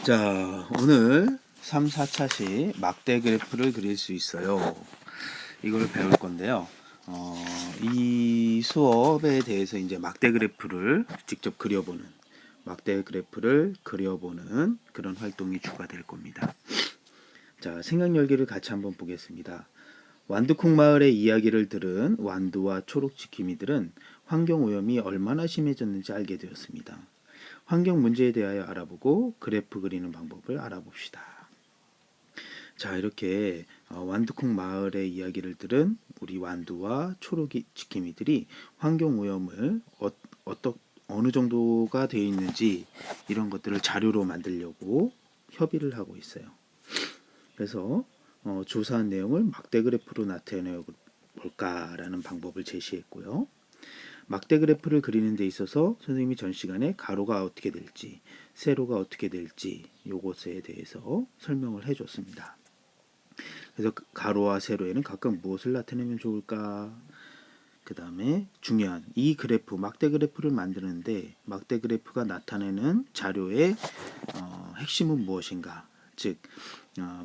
자, 오늘 3, 4차시 막대 그래프를 그릴 수 있어요. 이걸 배울 건데요. 이 수업에 대해서 이제 막대 그래프를 직접 막대 그래프를 그려보는 그런 활동이 주가 될 겁니다. 자, 생각 열기를 같이 한번 보겠습니다. 완두콩 마을의 이야기를 들은 완두와 초록지킴이들은 환경 오염이 얼마나 심해졌는지 알게 되었습니다. 환경 문제에 대하여 알아보고 그래프 그리는 방법을 알아봅시다. 자, 이렇게 완두콩 마을의 이야기를 들은 우리 완두와 초록이 지킴이들이 환경 오염을 어느 정도가 되어 있는지 이런 것들을 자료로 만들려고 협의를 하고 있어요. 그래서 조사한 내용을 막대 그래프로 나타내 볼까라는 방법을 제시했고요. 막대 그래프를 그리는 데 있어서 선생님이 전 시간에 가로가 어떻게 될지, 세로가 어떻게 될지 요것에 대해서 설명을 해줬습니다. 그래서 가로와 세로에는 각각 무엇을 나타내면 좋을까? 그 다음에 중요한 이 그래프, 막대 그래프를 만드는데 막대 그래프가 나타내는 자료의 핵심은 무엇인가? 즉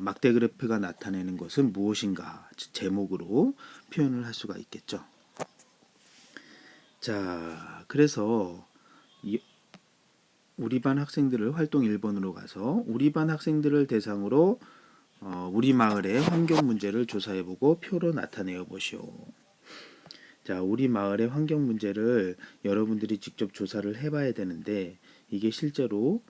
막대 그래프가 나타내는 것은 무엇인가? 제목으로 표현을 할 수가 있겠죠. 자, 그래서 우리 반 학생들을 활동 1번으로 가서 우리 반 학생들을 대상으로 우리 마을의 환경 문제를 조사해보고 표로 나타내어 보시오. 자, 우리 마을의 환경 문제를 여러분들이 직접 조사를 해봐야 되는데 이게 실제로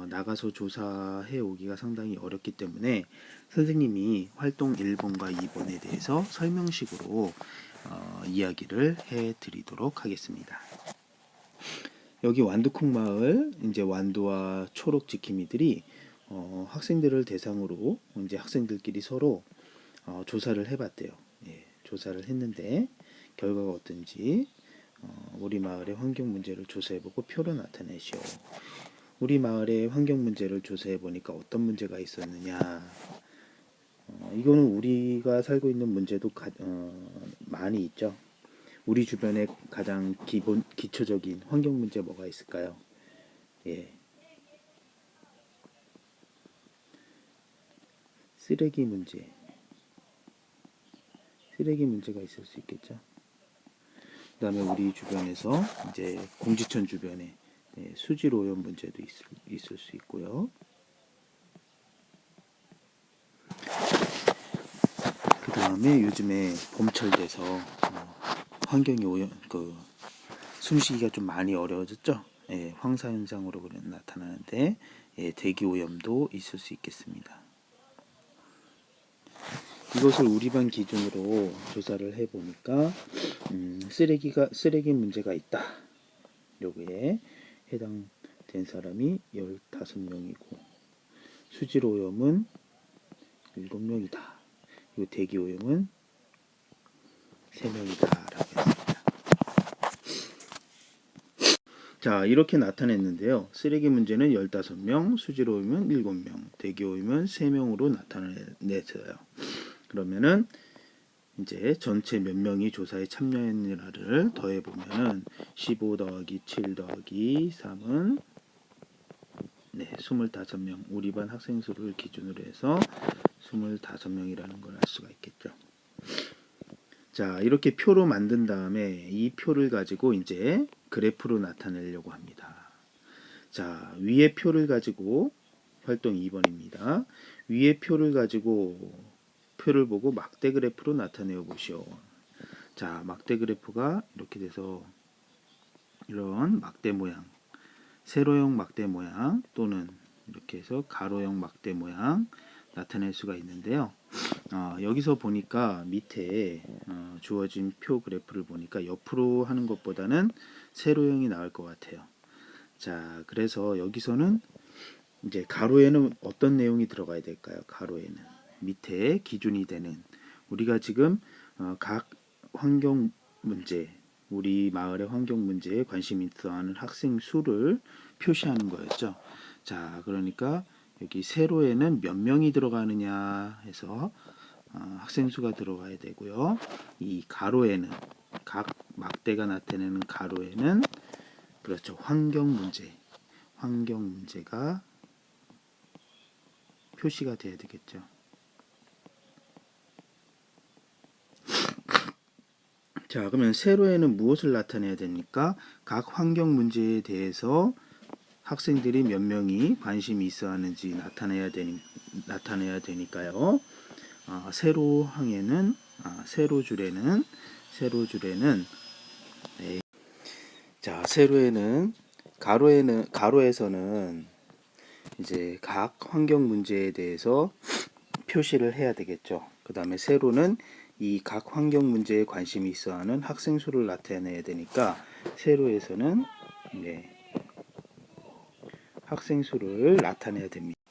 나가서 조사해 오기가 상당히 어렵기 때문에 선생님이 활동 1번과 2번에 대해서 설명식으로 이야기를 해 드리도록 하겠습니다. 여기 완두콩 마을 이제 완두와 초록 지킴이들이 학생들을 대상으로 이제 학생들끼리 서로 조사를 해봤대요. 예, 조사를 했는데 결과가 어떤지 우리 마을의 환경 문제를 조사해보고 표로 나타내시오. 우리 마을의 환경 문제를 조사해보니까 어떤 문제가 있었느냐. 이거는 우리가 살고 있는 문제도 많이 있죠. 우리 주변에 가장 기초적인 환경 문제 뭐가 있을까요? 예. 쓰레기 문제가 있을 수 있겠죠. 그 다음에 우리 주변에서 이제 공지천 주변에 수질 오염 문제도 있을 수 있고요. 그 다음에 요즘에 봄철 돼서 환경이 숨쉬기가 좀 많이 어려워졌죠. 예, 황사 현상으로 나타나는데 대기 오염도 있을 수 있겠습니다. 이것을 우리 반 기준으로 조사를 해보니까 쓰레기 문제가 있다. 여기에 해당된 사람이 15명이고 수질 오염은 7명이다. 그리고 대기 오염은 3명이다. 라고 했습니다. 자, 이렇게 나타냈는데요. 쓰레기 문제는 15명, 수질 오염은 7명, 대기 오염은 3명으로 나타냈어요. 그러면은 이제 전체 몇 명이 조사에 참여했느냐를 더해보면은 15 더하기 7 더하기 3은 25명. 우리 반 학생 수를 기준으로 해서 25명이라는 걸 알 수가 있겠죠. 자, 이렇게 표로 만든 다음에 이 표를 가지고 이제 그래프로 나타내려고 합니다. 자, 위에 표를 가지고 활동 2번입니다. 위에 표를 가지고 표를 보고 막대 그래프로 나타내어 보시오. 자, 막대 그래프가 이렇게 돼서 이런 막대 모양, 세로형 막대 모양 또는 이렇게 해서 가로형 막대 모양 나타낼 수가 있는데요. 여기서 보니까 밑에 주어진 표 그래프를 보니까 옆으로 하는 것보다는 세로형이 나을 것 같아요. 자, 그래서 여기서는 이제 가로에는 어떤 내용이 들어가야 될까요? 가로에는 밑에 기준이 되는 우리가 지금 각 환경 문제, 우리 마을의 환경 문제에 관심 있어하는 학생 수를 표시하는 거였죠. 자, 그러니까 여기 세로에는 몇 명이 들어가느냐 해서 학생 수가 들어가야 되고요. 이 가로에는 각 막대가 나타내는 가로에는 그렇죠. 환경 문제가 표시가 돼야 되겠죠. 자, 그러면 세로에는 무엇을 나타내야 됩니까? 각 환경 문제에 대해서 학생들이 몇 명이 관심이 있어 하는지 나타내야 되니까요. 세로항에는 세로줄에는 네. 자, 세로에는 가로에서는 이제 각 환경 문제에 대해서 표시를 해야 되겠죠. 그 다음에 세로는 이 각 환경 문제에 관심이 있어 하는 학생 수를 나타내야 되니까 세로에서는 학생 수를 나타내야 됩니다.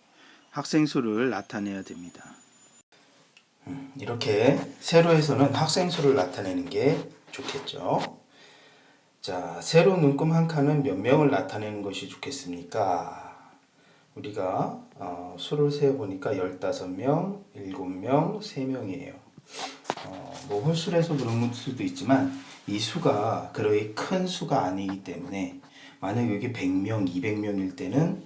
이렇게 세로에서는 학생 수를 나타내는 게 좋겠죠. 자, 세로 눈금 한 칸은 몇 명을 나타내는 것이 좋겠습니까? 우리가 수를 세어보니까 15명, 7명, 3명이에요. 뭐 홀수래서 그런 수도 있지만 이 수가 그렇게 큰 수가 아니기 때문에 만약 여기 100명, 200명일 때는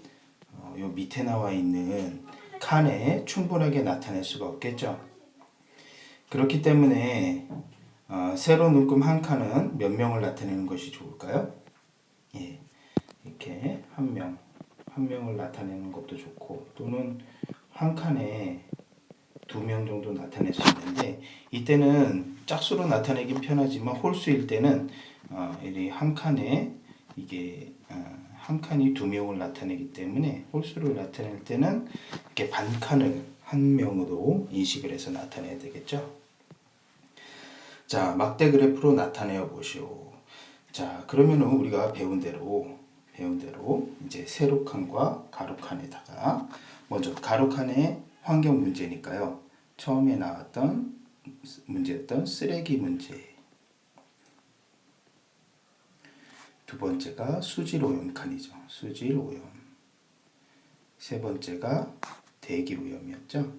요 밑에 나와 있는 칸에 충분하게 나타낼 수가 없겠죠. 그렇기 때문에 세로 눈금 한 칸은 몇 명을 나타내는 것이 좋을까요? 예, 이렇게 한 명을 나타내는 것도 좋고, 또는 한 칸에 2명 정도 나타낼 수 있는데, 이때는 짝수로 나타내긴 편하지만 홀수일 때는 이 한 칸에 이게 한 칸이 2명을 나타내기 때문에 홀수를 나타낼 때는 이렇게 반 칸을 한 명으로 인식을 해서 나타내야 되겠죠. 자, 막대 그래프로 나타내어 보시오. 자, 그러면 우리가 배운 대로 이제 세로칸과 가로칸에다가 먼저 가로칸의 환경 문제니까요. 처음에 나왔던 문제였던 쓰레기 문제. 두 번째가 수질 오염 칸이죠. 수질 오염. 세 번째가 대기 오염이었죠.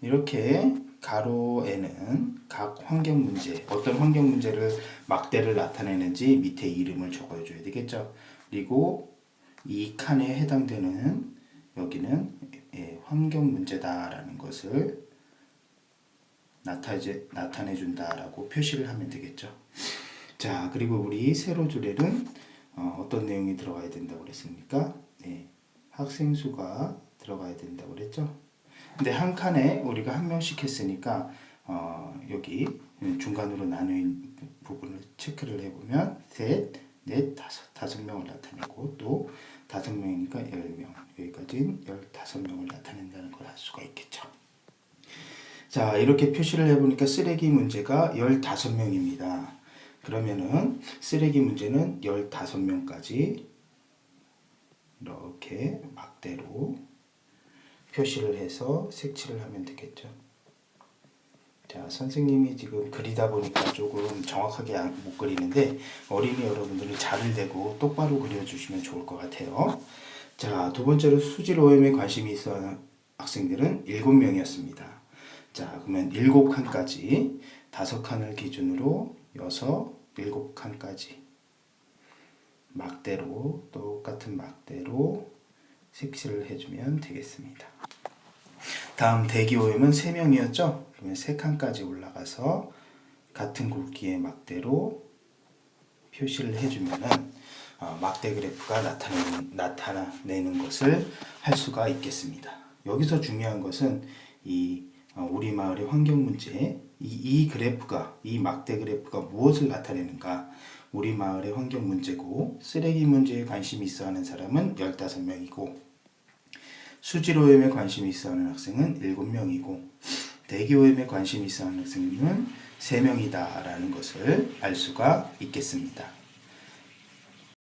이렇게 가로에는 각 환경 문제, 어떤 환경 문제를 막대를 나타내는지 밑에 이름을 적어줘야 되겠죠. 그리고 이 칸에 해당되는 여기는 환경 문제다라는 것을 나타내준다라고 표시를 하면 되겠죠. 자, 그리고 우리 세로줄에는 어떤 내용이 들어가야 된다고 그랬습니까? 학생 수가 들어가야 된다고 그랬죠. 근데 한 칸에 우리가 한 명씩 했으니까 여기 중간으로 나눈 부분을 체크를 해보면 셋, 넷, 다섯 명을 나타내고 또 5명이니까 10명, 여기까지는 15명을 나타낸다는 걸 알 수가 있겠죠. 자, 이렇게 표시를 해보니까 쓰레기 문제가 15명입니다. 그러면은 쓰레기 문제는 15명까지 이렇게 막대로 표시를 해서 색칠을 하면 되겠죠. 자, 선생님이 지금 그리다 보니까 조금 정확하게 못 그리는데 어린이 여러분들은 자를 대고 똑바로 그려주시면 좋을 것 같아요. 자, 두 번째로 수질 오염에 관심이 있어 학생들은 7명이었습니다. 자, 그러면 7칸까지 5칸을 기준으로 7칸까지 막대로 똑같은 막대로 색칠을 해주면 되겠습니다. 다음 대기 오염은 3명이었죠. 그러면 3칸까지 올라가서 같은 굵기의 막대로 표시를 해주면은 막대 그래프가 나타내는 것을 할 수가 있겠습니다. 여기서 중요한 것은 이 우리 마을의 환경 문제, 이 그래프가, 이 막대 그래프가 무엇을 나타내는가? 우리 마을의 환경 문제고 쓰레기 문제에 관심이 있어 하는 사람은 15명이고 수질 오염에 관심이 있어 하는 학생은 7명이고 대기 오염에 관심이 있어 하는 학생은 3명이다 라는 것을 알 수가 있겠습니다.